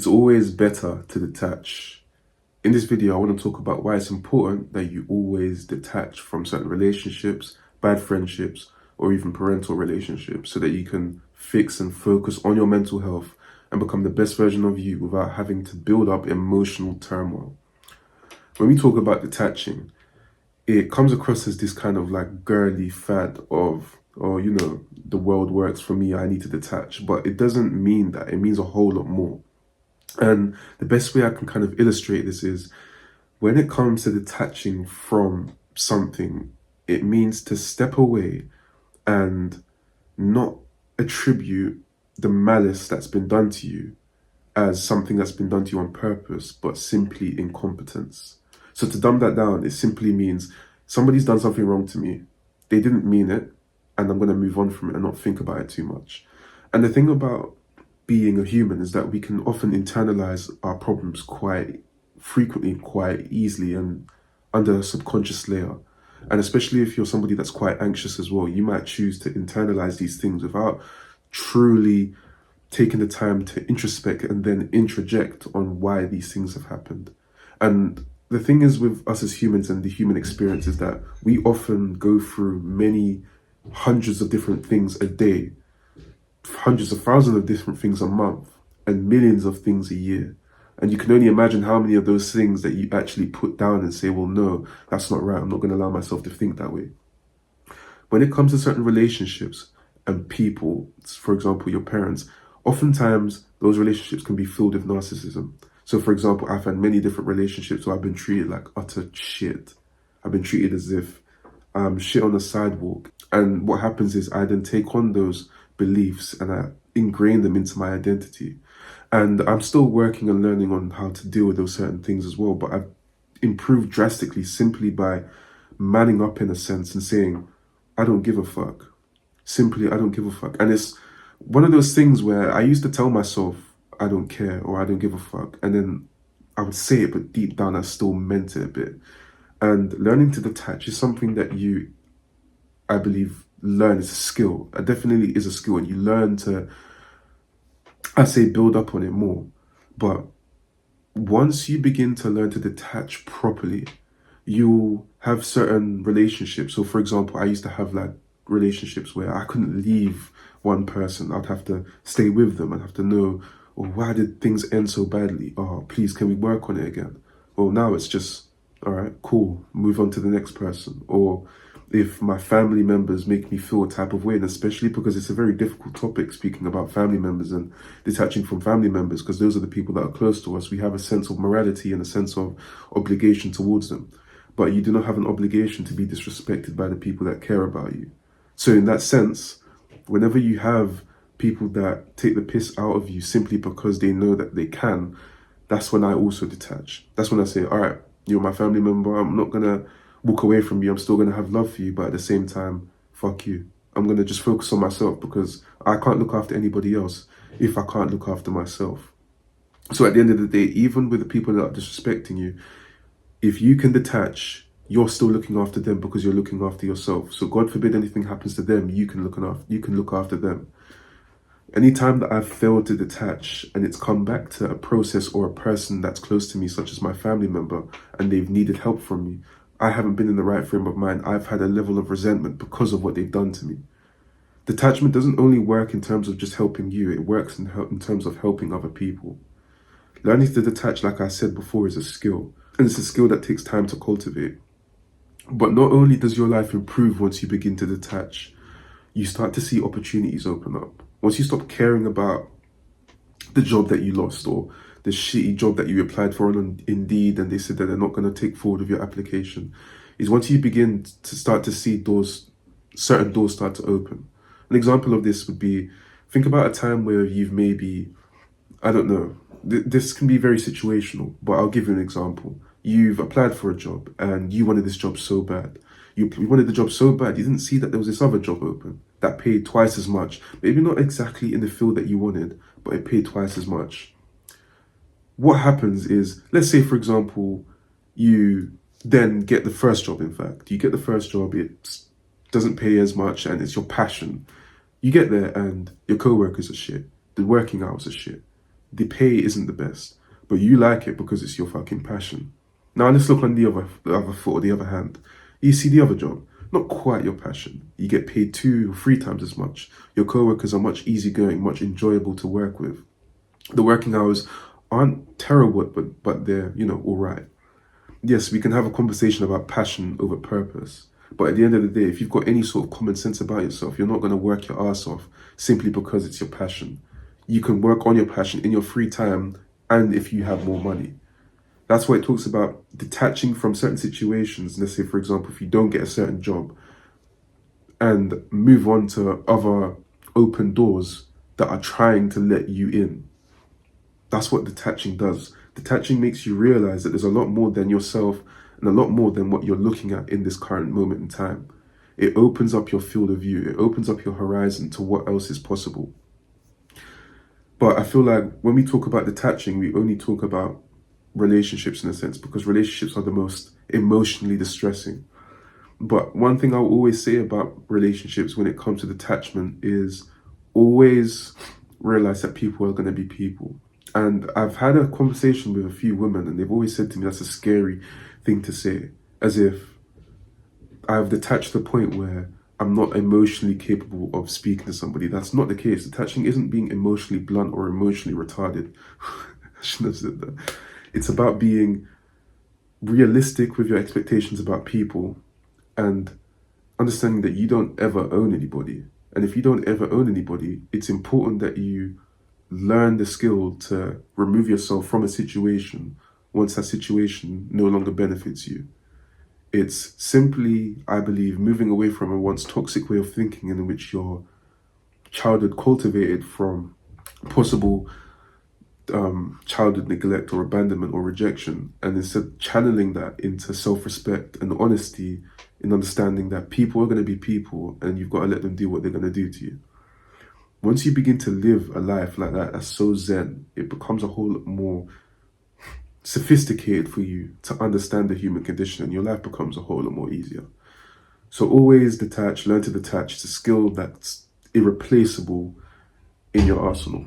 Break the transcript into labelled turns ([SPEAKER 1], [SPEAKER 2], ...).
[SPEAKER 1] It's always better to detach. In this video, I want to talk about why it's important that you always detach from certain relationships, bad friendships, or even parental relationships so that you can fix and focus on your mental health and become the best version of you without having to build up emotional turmoil. When we talk about detaching, it comes across as this kind of like girly fad of, oh, the world works for me, I need to detach. But it doesn't mean that. It means a whole lot more. And the best way I can kind of illustrate this is when it comes to detaching from something, it means to step away and not attribute the malice that's been done to you as something that's been done to you on purpose, but simply incompetence. So to dumb that down, it simply means somebody's done something wrong to me. They didn't mean it, and I'm going to move on from it and not think about it too much. And the thing about being a human is that we can often internalize our problems quite frequently, quite easily, and under a subconscious layer. And especially if you're somebody that's quite anxious as well, you might choose to internalize these things without truly taking the time to introspect and then introject on why these things have happened. And the thing is with us as humans and the human experience is that we often go through many hundreds of different things a day, hundreds of thousands of different things a month, and millions of things a year. And you can only imagine how many of those things that you actually put down and say, well, no, that's not right. I'm not going to allow myself to think that way. When it comes to certain relationships and people, for example, your parents, oftentimes those relationships can be filled with narcissism. So, for example, I've had many different relationships where I've been treated like utter shit. I've been treated as if I'm shit on the sidewalk. And what happens is I then take on those beliefs and I ingrain them into my identity. And I'm still working and learning on how to deal with those certain things as well. But I've improved drastically simply by manning up in a sense and saying, I don't give a fuck. Simply, I don't give a fuck. And it's one of those things where I used to tell myself, I don't care or I don't give a fuck. And then I would say it, but deep down, I still meant it a bit. And learning to detach is something that you, I believe, learn. It's a skill. It definitely is a skill. And you learn to, I say, build up on it more. But once you begin to learn to detach properly, you'll have certain relationships. So, for example, I used to have like relationships where I couldn't leave one person. I'd have to stay with them. I'd have to know, oh, why did things end so badly? Oh, please, can we work on it again? Well, now it's just, all right, cool, move on to the next person. Or if my family members make me feel a type of way, and especially because it's a very difficult topic, speaking about family members and detaching from family members, because those are the people that are close to us. We have a sense of morality and a sense of obligation towards them. But you do not have an obligation to be disrespected by the people that care about you. So in that sense, whenever you have people that take the piss out of you simply because they know that they can, that's when I also detach. That's when I say, all right, you're my family member. I'm not going to walk away from you. I'm still going to have love for you. But at the same time, fuck you. I'm going to just focus on myself because I can't look after anybody else if I can't look after myself. So at the end of the day, even with the people that are disrespecting you, if you can detach, you're still looking after them because you're looking after yourself. So God forbid anything happens to them, you can look after them. Anytime that I've failed to detach and it's come back to a process or a person that's close to me, such as my family member, and they've needed help from me, I haven't been in the right frame of mind. I've had a level of resentment because of what they've done to me. Detachment doesn't only work in terms of just helping you, it works in terms of helping other people. Learning to detach, like I said before, is a skill. And it's a skill that takes time to cultivate. But not only does your life improve once you begin to detach, you start to see opportunities open up. Once you stop caring about the job that you lost or the shitty job that you applied for on Indeed and they said that they're not going to take forward with your application, is once you begin to start to see certain doors start to open. An example of this would be, think about a time where you've maybe, I don't know, this can be very situational, but I'll give you an example. You've applied for a job and you wanted this job so bad. You wanted the job so bad, you didn't see that there was this other job open that paid twice as much. Maybe not exactly in the field that you wanted, but it paid twice as much. What happens is, let's say, for example, you then get the first job, in fact. You get the first job, it doesn't pay as much, and it's your passion. You get there and your co-workers are shit. The working hours are shit. the pay isn't the best, but you like it because it's your fucking passion. Now let's look on the other foot or the other hand. You see the other job, not quite your passion. You get paid 2 or 3 times as much. Your coworkers are much easygoing, much enjoyable to work with. The working hours aren't terrible, but they're, all right. Yes, we can have a conversation about passion over purpose. But at the end of the day, if you've got any sort of common sense about yourself, you're not going to work your ass off simply because it's your passion. You can work on your passion in your free time and if you have more money. That's why it talks about detaching from certain situations. Let's say, for example, if you don't get a certain job, and move on to other open doors that are trying to let you in. That's what detaching does. Detaching makes you realize that there's a lot more than yourself and a lot more than what you're looking at in this current moment in time. It opens up your field of view. It opens up your horizon to what else is possible. But I feel like when we talk about detaching, we only talk about relationships in a sense, because relationships are the most emotionally distressing. But one thing I'll always say about relationships when it comes to detachment is always realize that people are going to be people. And I've had a conversation with a few women and they've always said to me that's a scary thing to say, as if I've detached to the point where I'm not emotionally capable of speaking to somebody. That's not the case. Detaching isn't being emotionally blunt or emotionally retarded. I shouldn't have said that. It's about being realistic with your expectations about people and understanding that you don't ever own anybody. And if you don't ever own anybody, it's important that you learn the skill to remove yourself from a situation once that situation no longer benefits you. It's simply, I believe, moving away from a once toxic way of thinking in which your childhood cultivated from possible childhood neglect or abandonment or rejection, and instead channeling that into self-respect and honesty in understanding that people are going to be people and you've got to let them do what they're going to do to you. Once you begin to live a life like that, that's so zen, it becomes a whole lot more sophisticated for you to understand the human condition, and your life becomes a whole lot more easier. So always detach, learn to detach. It's a skill that's irreplaceable in your arsenal.